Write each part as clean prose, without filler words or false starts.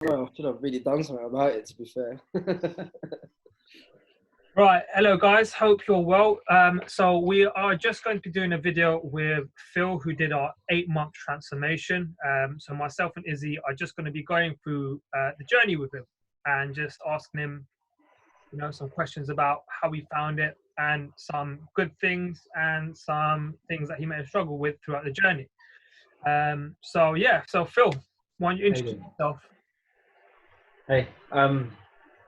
Well, I should have really done something about it, to be fair. Right, hello guys, hope you're well. So we are just going to be doing a video with Phil, who did our 8-month transformation. So myself and Izzy are just going to be going through the journey with him and just asking him, some questions about how he found it and some good things and some things that he may have struggled with throughout the journey. So Phil, why don't you introduce yourself? Hey,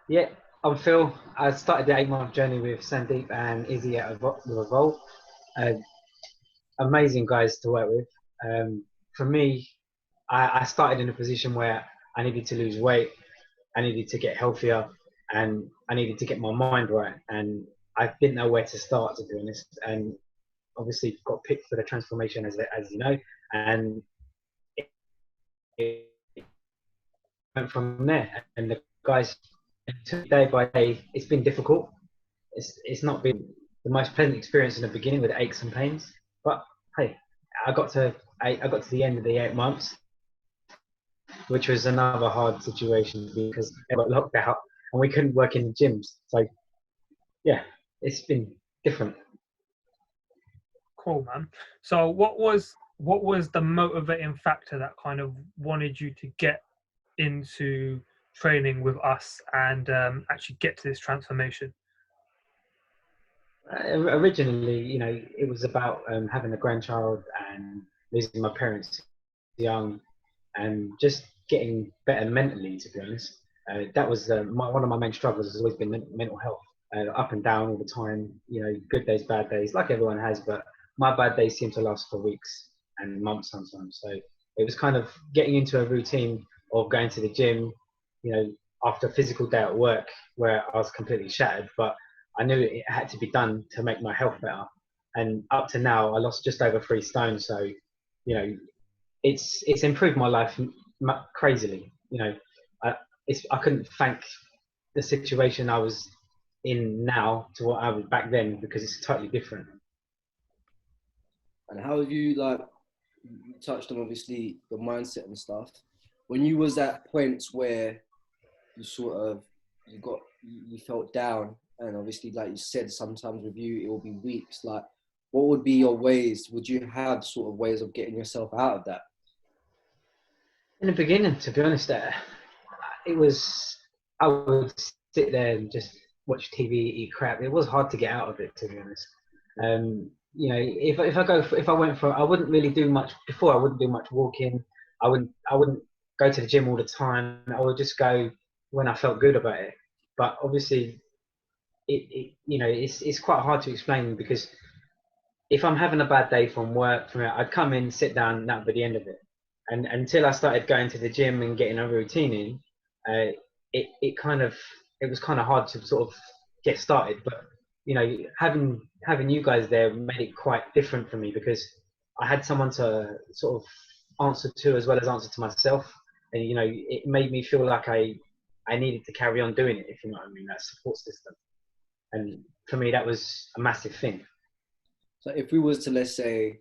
yeah, I'm Phil. I started the 8-month journey with Sandeep and Izzy at Evolve. Amazing guys to work with. For me, I started in a position where I needed to lose weight, I needed to get healthier, and I needed to get my mind right. And I didn't know where to start, to be honest. And obviously, got picked for the transformation, as you know, and it went from there. And the guys, day by day, it's been difficult. It's not been the most pleasant experience in the beginning with aches and pains. But hey, I got to the end of the 8 months, which was another hard situation because I got locked out and we couldn't work in the gyms. So yeah, it's been different. Cool, man. So what was the motivating factor that kind of wanted you to get into training with us and actually get to this transformation? Originally, it was about having a grandchild and losing my parents young and just getting better mentally, to be honest. That was one of my main struggles has always been mental health, up and down all the time, good days, bad days, like everyone has, but my bad days seem to last for weeks and months sometimes. So it was kind of getting into a routine of going to the gym, after a physical day at work where I was completely shattered, but I knew it had to be done to make my health better. And up to now, I lost just over 3 stone. So, it's improved my life crazily. I couldn't thank the situation I was in now to what I was back then because it's totally different. And how have you, you touched on obviously the mindset and stuff. When you was at points where you you felt down, and obviously, like you said, sometimes with you it will be weeks. Like, what would be your ways? Would you have sort of ways of getting yourself out of that? In the beginning, to be honest, I would sit there and just watch TV, eat crap. It was hard to get out of it, to be honest. If I went for, I wouldn't really do much before. I wouldn't do much walking. I wouldn't go to the gym all the time. I would just go when I felt good about it. But obviously, it's quite hard to explain because if I'm having a bad day from work, I'd come in, sit down, and that would be the end of it. And until I started going to the gym and getting a routine in, it was kind of hard to sort of get started. But having you guys there made it quite different for me because I had someone to sort of answer to as well as answer to myself, and it made me feel like I needed to carry on doing it, if you know what I mean, that support system. And for me, that was a massive thing. So if we was to, let's say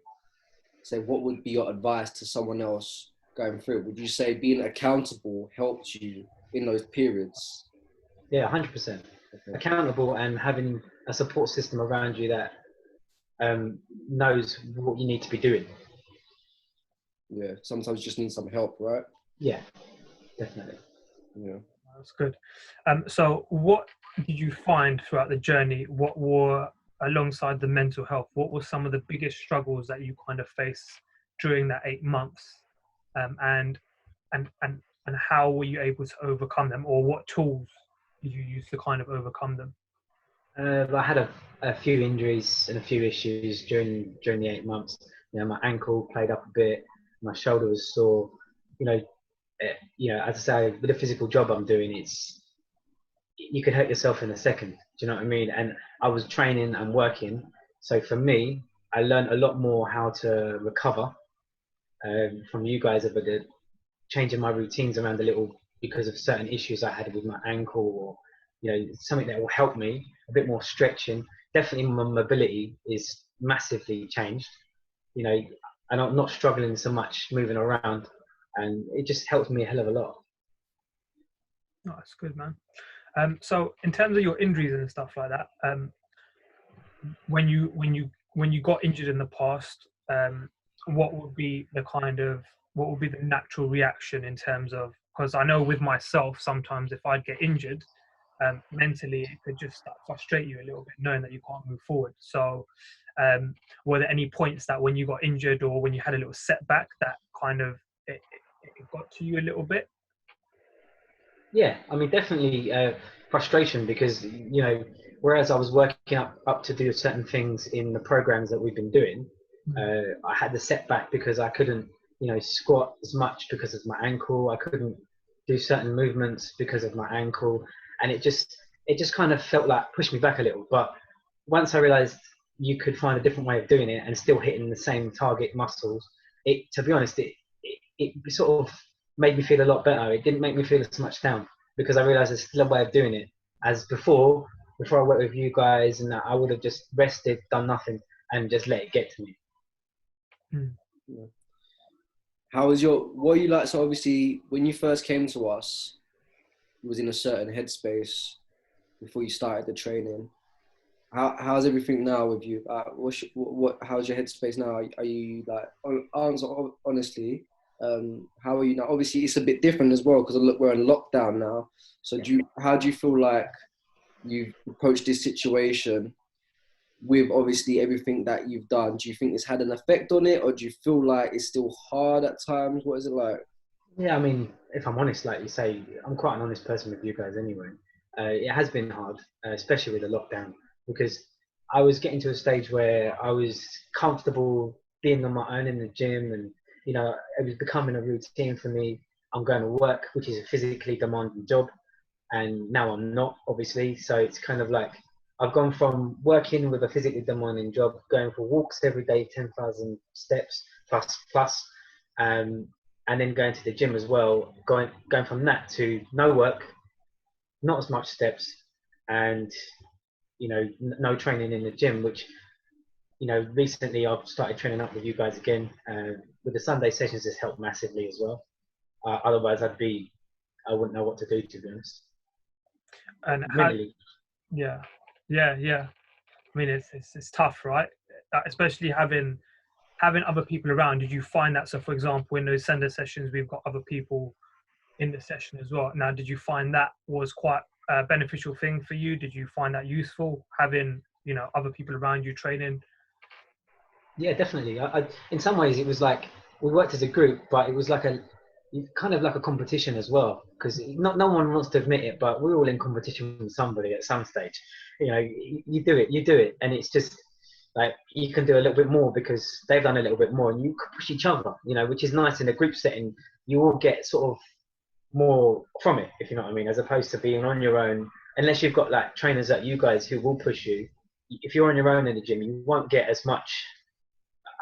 what would be your advice to someone else going through? Would you say being accountable helped you in those periods? Yeah, 100%. Accountable and having a support system around you that knows what you need to be doing. Yeah, sometimes you just need some help, right? Yeah, definitely. Yeah. That's good. So what did you find throughout the journey? What were, alongside the mental health, what were some of the biggest struggles that you kind of faced during that 8 months? And how were you able to overcome them, or what tools did you use to kind of overcome them? I had a few injuries and a few issues during the 8 months. My ankle played up a bit, my shoulder was sore. As I say, with the physical job I'm doing, you can hurt yourself in a second. Do you know what I mean? And I was training and working, so for me, I learned a lot more how to recover from you guys about the changing my routines around because of certain issues I had with my ankle, or something that will help me a bit more stretching. Definitely, my mobility is massively changed. And I'm not struggling so much moving around, and it just helps me a hell of a lot. Oh, that's good, man. So in terms of your injuries and stuff like that, when you got injured in the past, what would be the natural reaction in terms of, because I know with myself sometimes if I'd get injured, mentally it could just start frustrate you a little bit knowing that you can't move forward. So were there any points that when you got injured or when you had a little setback that kind of it got to you a little bit? Yeah, I mean, definitely frustration because, whereas I was working up to do certain things in the programs that we've been doing, I had the setback because I couldn't, squat as much because of my ankle. I couldn't do certain movements because of my ankle, and it just kind of felt like pushed me back a little. But once I realized you could find a different way of doing it and still hitting the same target muscles, to be honest, it sort of made me feel a lot better. It didn't make me feel as much down because I realized there's still a way of doing it. As before I worked with you guys, and I would have just rested, done nothing, and just let it get to me. Yeah. How was what are you like? So obviously, when you first came to us, you was in a certain headspace before you started the training. How's everything now with you? How's your headspace now? Are you like, answer honestly? How are you now? Obviously, it's a bit different as well because we're in lockdown now. So how do you feel like you've approached this situation with obviously everything that you've done? Do you think it's had an effect on it, or do you feel like it's still hard at times? What is it like? Yeah, I mean, if I'm honest, like you say, I'm quite an honest person with you guys anyway. It has been hard, especially with the lockdown, because I was getting to a stage where I was comfortable being on my own in the gym, and it was becoming a routine for me. I'm going to work, which is a physically demanding job, and now I'm not, obviously. So it's kind of like I've gone from working with a physically demanding job, going for walks every day, 10,000 steps plus, and then going to the gym as well. Going from that to no work, not as much steps, and no training in the gym. Which recently I've started training up with you guys again. With the Sunday sessions, has helped massively as well. Otherwise, I wouldn't know what to do, to be honest. And mentally. Yeah. I mean, it's tough, right? Especially having other people around. Did you find that? So, for example, in those Sunday sessions, we've got other people in the session as well. Now, did you find that was quite a beneficial thing for you? Did you find that useful having other people around you training? Yeah, definitely. In some ways, it was like we worked as a group, but it was like kind of like a competition as well. Because no one wants to admit it, but we're all in competition with somebody at some stage. You do it, and it's just like you can do a little bit more because they've done a little bit more, and you push each other. Which is nice in a group setting. You all get sort of more from it, if you know what I mean, as opposed to being on your own. Unless you've got like trainers like you guys who will push you. If you're on your own in the gym, you won't get as much.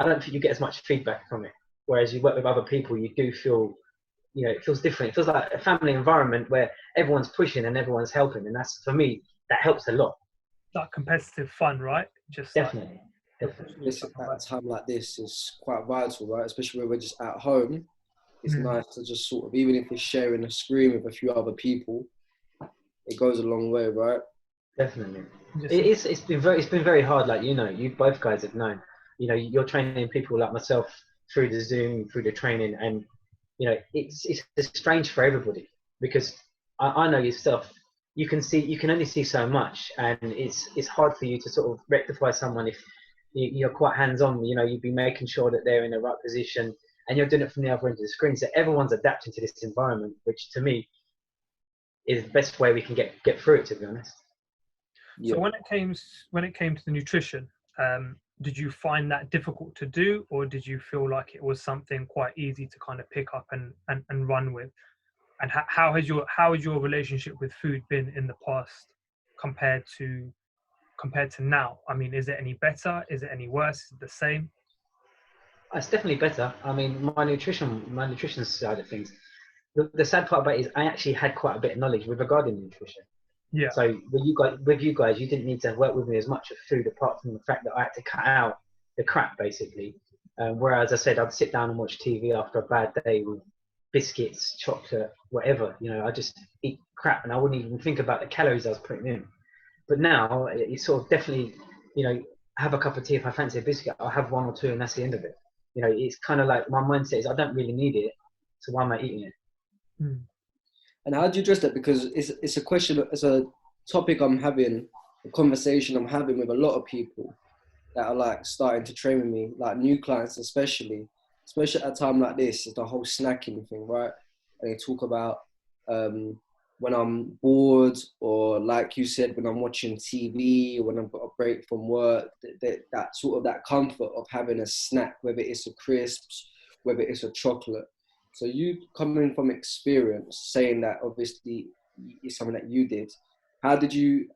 I don't think you get as much feedback from it. Whereas you work with other people, you do feel, it feels different. It feels like a family environment where everyone's pushing and everyone's helping. And that's, for me, that helps a lot. That competitive fun, right? Just definitely. At a time like this is quite vital, right? Especially when we're just at home. It's nice to just sort of, even if it's sharing a screen with a few other people, it goes a long way, right? Definitely. It's been very hard. Like, you both guys have known, you're training people like myself through the Zoom, through the training, and it's strange for everybody because I know yourself. You can only see so much, and it's hard for you to sort of rectify someone if you're quite hands-on. You'd be making sure that they're in the right position, and you're doing it from the other end of the screen. So everyone's adapting to this environment, which to me is the best way we can get through it, to be honest. Yeah. So when it came to the nutrition, did you find that difficult to do, or did you feel like it was something quite easy to kind of pick up and run with? And how has your relationship with food been in the past compared to now? I mean, is it any better? Is it any worse? Is it the same? It's definitely better. I mean, my nutrition side of things. The sad part about it is I actually had quite a bit of knowledge with regarding nutrition. Yeah. So with you guys, you didn't need to work with me as much of food, apart from the fact that I had to cut out the crap, basically. Whereas I said I'd sit down and watch TV after a bad day with biscuits, chocolate, whatever. You know, I just eat crap, and I wouldn't even think about the calories I was putting in. But now it's sort of definitely, you know, have a cup of tea if I fancy a biscuit. I'll have one or two, and that's the end of it. You know, it's kind of like my mindset is I don't really need it, so why am I eating it? Mm. And how do you address that? Because it's a question, it's a topic I'm having, a conversation I'm having with a lot of people that are like starting to train with me, like new clients especially at a time like this. It's the whole snacking thing, right? And they talk about when I'm bored, or like you said, when I'm watching TV, or when I've got a break from work, that sort of that comfort of having a snack, whether it's a crisps, whether it's a chocolate. So you coming from experience, saying that obviously it's something that you did. How did you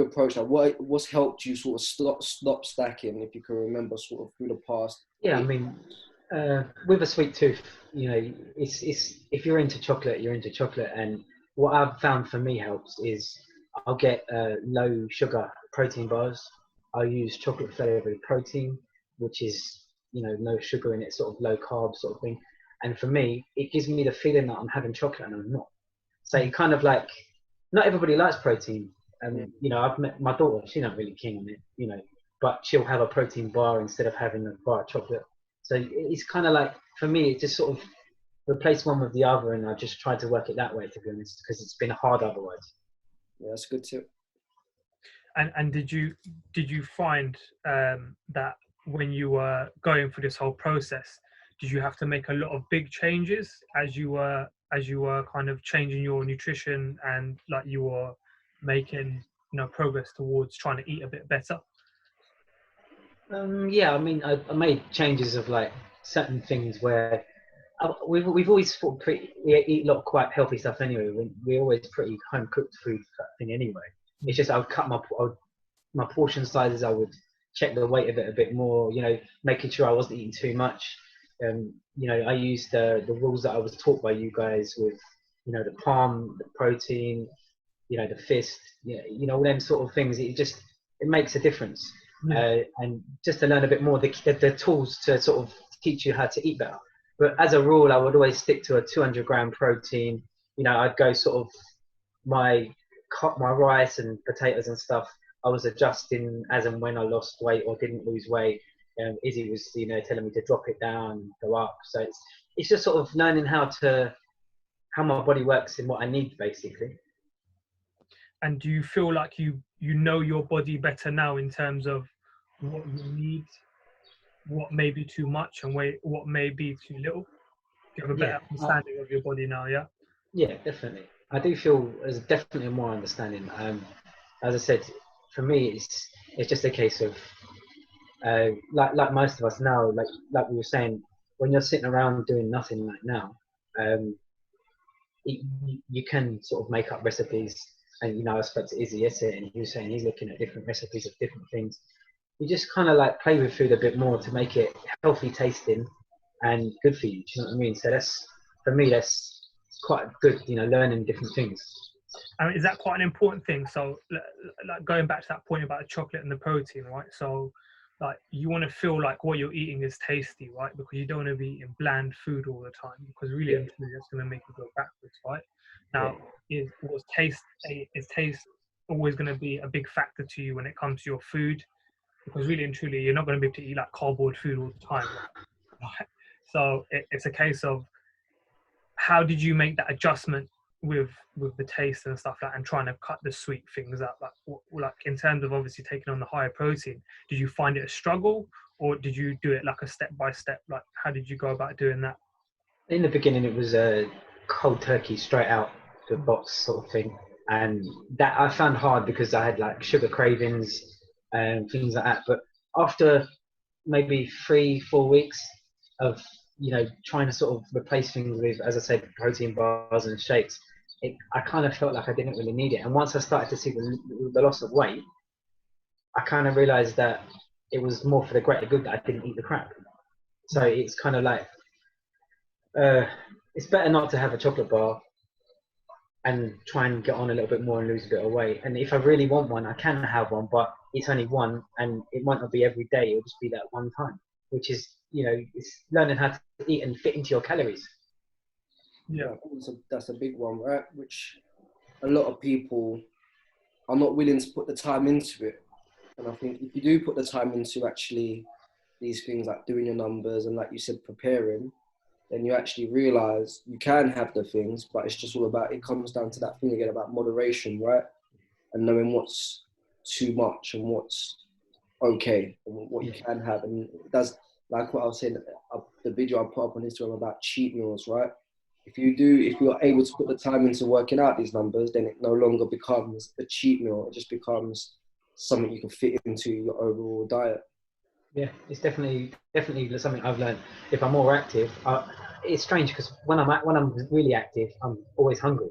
approach that? What's helped you sort of stop stacking, if you can remember, sort of through the past? Yeah, I mean, with a sweet tooth, you know, it's if you're into chocolate, you're into chocolate. And what I've found for me helps is I'll get low sugar protein bars. I'll use chocolate flavored protein, which is, you know, no sugar in it, sort of low carb sort of thing. And for me, it gives me the feeling that I'm having chocolate and I'm not. So it kind of like, not everybody likes protein. And, you know, I've met my daughter, she's not really keen on it, you know, but she'll have a protein bar instead of having a bar of chocolate. So it's kind of like, for me, it just sort of replaced one with the other, and I just tried to work it that way, to be honest, because it's been hard otherwise. Yeah, that's a good tip. And did you find that when you were going through this whole process, did you have to make a lot of big changes as you were kind of changing your nutrition, and like you were making, you know, progress towards trying to eat a bit better? Yeah, I mean, I made changes of like certain things where we've always thought we eat a lot of quite healthy stuff anyway. We always pretty home cooked food thing anyway. It's just I would cut my portion sizes. I would check the weight of it a bit more. You know, making sure I wasn't eating too much. You know, I used the rules that I was taught by you guys with, you know, the palm, the protein, you know, the fist, you know, all them sort of things. It makes a difference. And just to learn a bit more, the tools to sort of teach you how to eat better. But as a rule, I would always stick to a 200-gram protein. You know, I'd go sort of my rice and potatoes and stuff. I was adjusting as and when I lost weight or didn't lose weight. Izzy was, you know, telling me to drop it down, go up. So it's just sort of learning how my body works and what I need, basically. And do you feel like you know your body better now in terms of what you need, what may be too much, and what may be too little? Do you have a better understanding of your body now? Yeah, definitely. I do feel there's definitely more understanding. As I said, for me, it's just a case of like most of us now, like we were saying, when you're sitting around doing nothing like now, you can sort of make up recipes. And, you know, I spoke to Izzy yesterday, and he was saying he's looking at different recipes of different things. You just kind of like play with food a bit more to make it healthy tasting and good for you. Do you know what I mean? So for me, that's quite good, you know, learning different things. I mean, is that quite an important thing? So, like going back to that point about the chocolate and the protein, right? So, like, you want to feel like what you're eating is tasty, right? Because you don't want to be eating bland food all the time, because really and truly that's going to make you go backwards, right? Now, is taste always going to be a big factor to you when it comes to your food? Because really and truly, you're not going to be able to eat like cardboard food all the time, right? So it's a case of, how did you make that adjustment with the taste and stuff like that, and trying to cut the sweet things out, like in terms of obviously taking on the higher protein? Did you find it a struggle, or did you do it like a step by step? Like, how did you go about doing that? In the beginning, it was a cold turkey, straight out the box sort of thing, and that I found hard because I had like sugar cravings and things like that. But after maybe 3-4 weeks of, you know, trying to sort of replace things with, as I said, protein bars and shakes, I kind of felt like I didn't really need it. And once I started to see the loss of weight, I kind of realized that it was more for the greater good that I didn't eat the crap. So it's kind of like, it's better not to have a chocolate bar and try and get on a little bit more and lose a bit of weight. And if I really want one, I can have one, but it's only one, and it might not be every day. It'll just be that one time, which is, you know, it's learning how to eat and fit into your calories. Yeah. I think that's a big one, right? Which a lot of people are not willing to put the time into it. And I think if you do put the time into actually these things like doing your numbers and like you said, preparing, then you actually realize you can have the things, but it's just all about, it comes down to that thing again about moderation, right? And knowing what's too much and what's okay and what you can have. And it does, like what I was saying, the video I put up on Instagram about cheat meals, right? If you're able to put the time into working out these numbers, then it no longer becomes a cheat meal. It just becomes something you can fit into your overall diet. Yeah, it's definitely something I've learned. If I'm more active, it's strange because when I'm really active, I'm always hungry.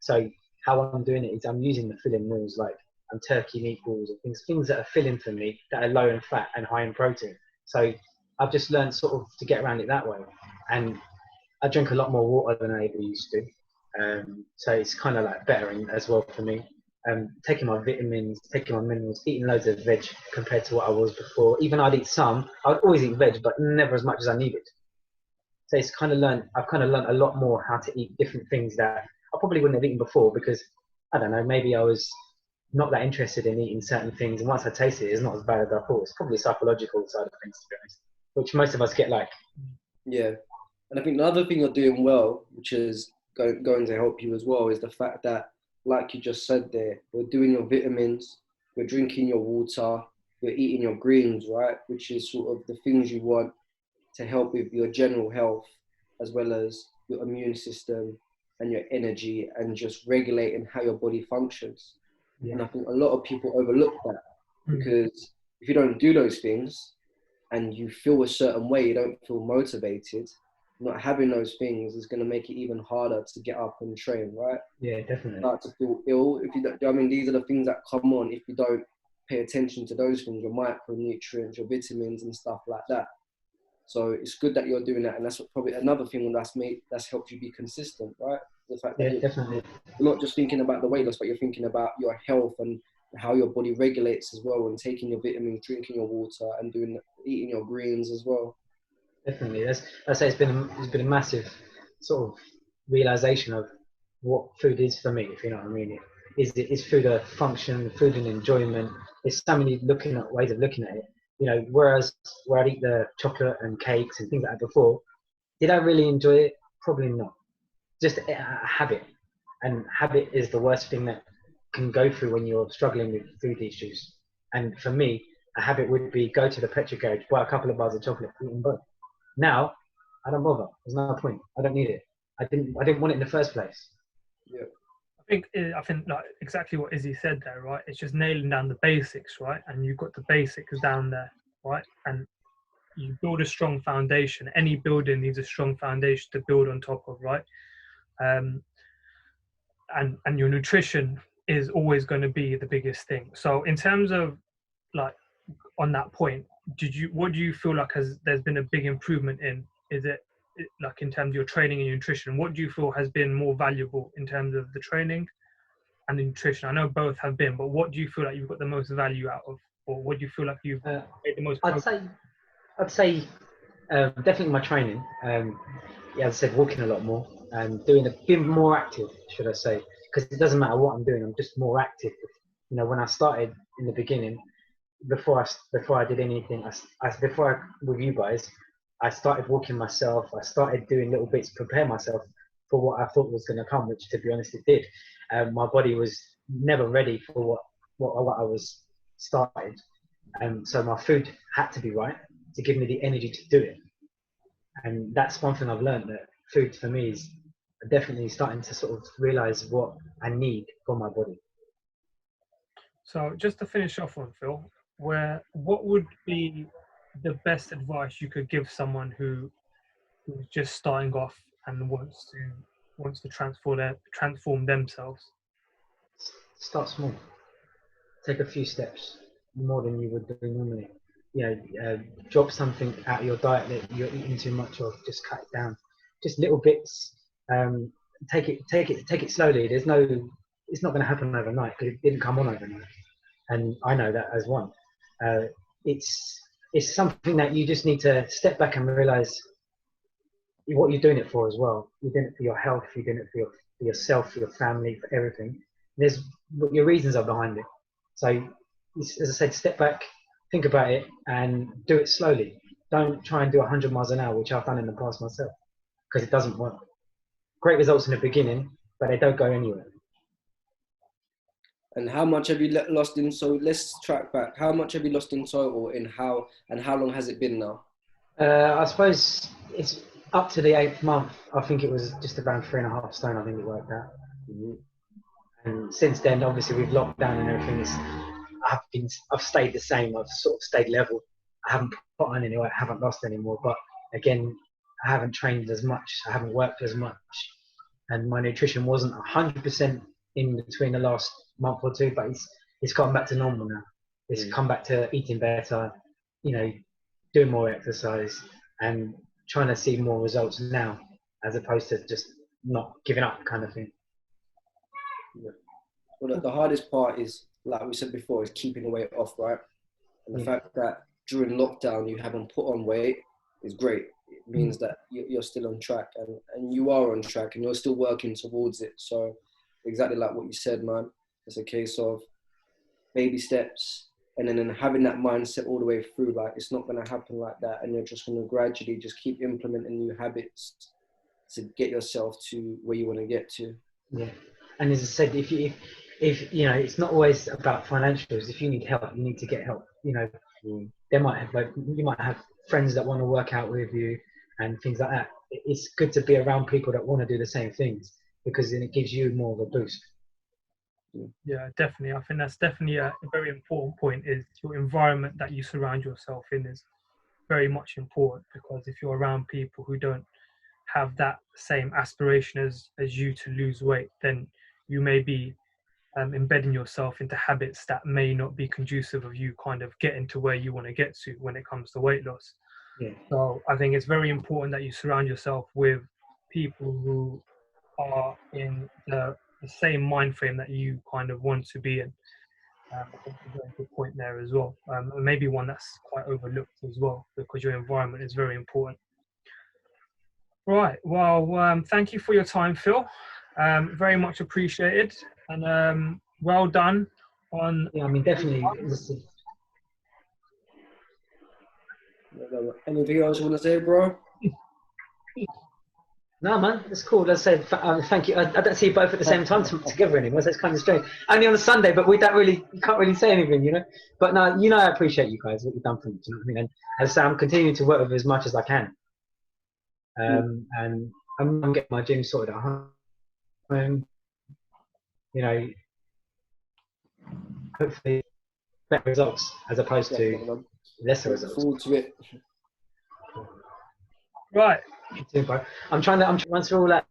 So how I'm doing it is I'm using the filling meals like turkey meatballs and things that are filling for me, that are low in fat and high in protein. So I've just learned sort of to get around it that way. And I drink a lot more water than I ever used to. So it's kind of like better as well for me. Taking my vitamins, taking my minerals, eating loads of veg compared to what I was before. Even I'd eat some, I'd always eat veg, but never as much as I needed. So I've kind of learned a lot more how to eat different things that I probably wouldn't have eaten before, because I don't know, maybe I was not that interested in eating certain things, and once I tasted it, it's not as bad as I thought. It's probably a psychological side of things, to be honest, which most of us get like. Yeah. And I think the other thing you're doing well, which is going to help you as well, is the fact that, like you just said there, you're doing your vitamins, you're drinking your water, you're eating your greens, right? Which is sort of the things you want to help with your general health, as well as your immune system and your energy, and just regulating how your body functions. Yeah. And I think a lot of people overlook that, because if you don't do those things and you feel a certain way, you don't feel motivated, not having those things is going to make it even harder to get up and train, right? Yeah, definitely. Start to feel ill if you don't. I mean, these are the things that come on if you don't pay attention to those things, your micronutrients, your vitamins, and stuff like that. So it's good that you're doing that, and that's probably another thing that's helped you be consistent, right? The fact that definitely. you're not just thinking about the weight loss, but you're thinking about your health and how your body regulates as well, and taking your vitamins, drinking your water, and eating your greens as well. Definitely. I say it's been a massive sort of realization of what food is for me, if you know what I mean. Is food a function, food an enjoyment? There's so many ways of looking at it. You know, whereas where I'd eat the chocolate and cakes and things like that before, did I really enjoy it? Probably not. Just a habit. And habit is the worst thing that can go through when you're struggling with food issues. And for me, a habit would be go to the petrol garage, buy a couple of bars of chocolate, eat them both. Now, I don't bother. There's no point. I don't need it. I didn't want it in the first place. Yeah. I think like exactly what Izzy said there, right? It's just nailing down the basics, right? And you've got the basics down there, right? And you build a strong foundation. Any building needs a strong foundation to build on top of, right? And your nutrition is always going to be the biggest thing. So in terms of like on that point, what do you feel like there's been a big improvement in? Is it like in terms of your training and your nutrition? What do you feel has been more valuable in terms of the training and the nutrition? I know both have been, but what do you feel like you've got the most value out of, or what do you feel like you've made the most? I'd say definitely my training. As I said, walking a lot more and being more active, should I say? Because it doesn't matter what I'm doing, I'm just more active. You know, when I started in the beginning, before I did anything, with you guys, I started walking myself. I started doing little bits to prepare myself for what I thought was going to come, which, to be honest, it did. My body was never ready for what I was started, so my food had to be right to give me the energy to do it. And that's one thing I've learned, that food for me is definitely starting to sort of realize what I need for my body. So just to finish off on, Phil, what would be the best advice you could give someone who's just starting off and wants to transform themselves? Start small. Take a few steps, more than you would do normally. You know, drop something out of your diet that you're eating too much of. Just cut it down. Just little bits. Take it slowly. It's not going to happen overnight, because it didn't come on overnight. And I know that as one. It's something that you just need to step back and realize what you're doing it for as well. You're doing it for your health. You're doing it for yourself, for your family, for everything. There's what your reasons are behind it. So, as I said, step back, think about it, and do it slowly. Don't try and do 100 miles an hour, which I've done in the past myself, because it doesn't work. Great results in the beginning, but they don't go anywhere. And how much have you lost in? So let's track back. How much have you lost in total? How long has it been now? I suppose it's up to the 8th month. I think it was just around 3.5 stone. I think it worked out. Mm-hmm. And since then, obviously, we've locked down and everything. I've stayed the same. I've sort of stayed level. I haven't put on any weight. I haven't lost anymore. But again, I haven't trained as much. I haven't worked as much, and my nutrition wasn't 100% in between the last month or two. But it's gotten back to normal now. It's come back to eating better. Doing more exercise and trying to see more results now, as opposed to just not giving up kind of thing. Yeah. Well, the hardest part is, like we said before, is keeping the weight off, right? And the fact that during lockdown you haven't put on weight is great. It means that you're still on track, and you are on track, and you're still working towards it. So exactly like what you said, man. It's a case of baby steps, and then having that mindset all the way through. Like, it's not going to happen like that, and you're just going to gradually just keep implementing new habits to get yourself to where you want to get to. Yeah, and as I said, if it's not always about financials. If you need help, you need to get help. They might have you might have friends that want to work out with you and things like that. It's good to be around people that want to do the same things, because then it gives you more of a boost. Yeah, definitely. I think that's definitely a very important point. Is your environment that you surround yourself in is very much important, because if you're around people who don't have that same aspiration as you to lose weight, then you may be embedding yourself into habits that may not be conducive of you kind of getting to where you want to get to when it comes to weight loss. Yeah. So I think it's very important that you surround yourself with people who are in the same mind frame that you kind of want to be in. I think it's a very good point there as well. And maybe one that's quite overlooked as well, because your environment is very important. Right. Well, thank you for your time, Phil. Very much appreciated, and well done on. Yeah, I mean, definitely. Anything else you want to say, bro? No, man, it's cool. As I said, thank you. I don't see you both at the same time together anymore, so it's kind of strange. Only on a Sunday, but we can't really say anything, But no, I appreciate you guys, what you've done for me, do you know what I mean? And as I say, I'm continuing to work with as much as I can. And I'm getting my gym sorted at home. Hopefully better results as opposed to lesser results. Forward to it. Right. I'm trying to run through all that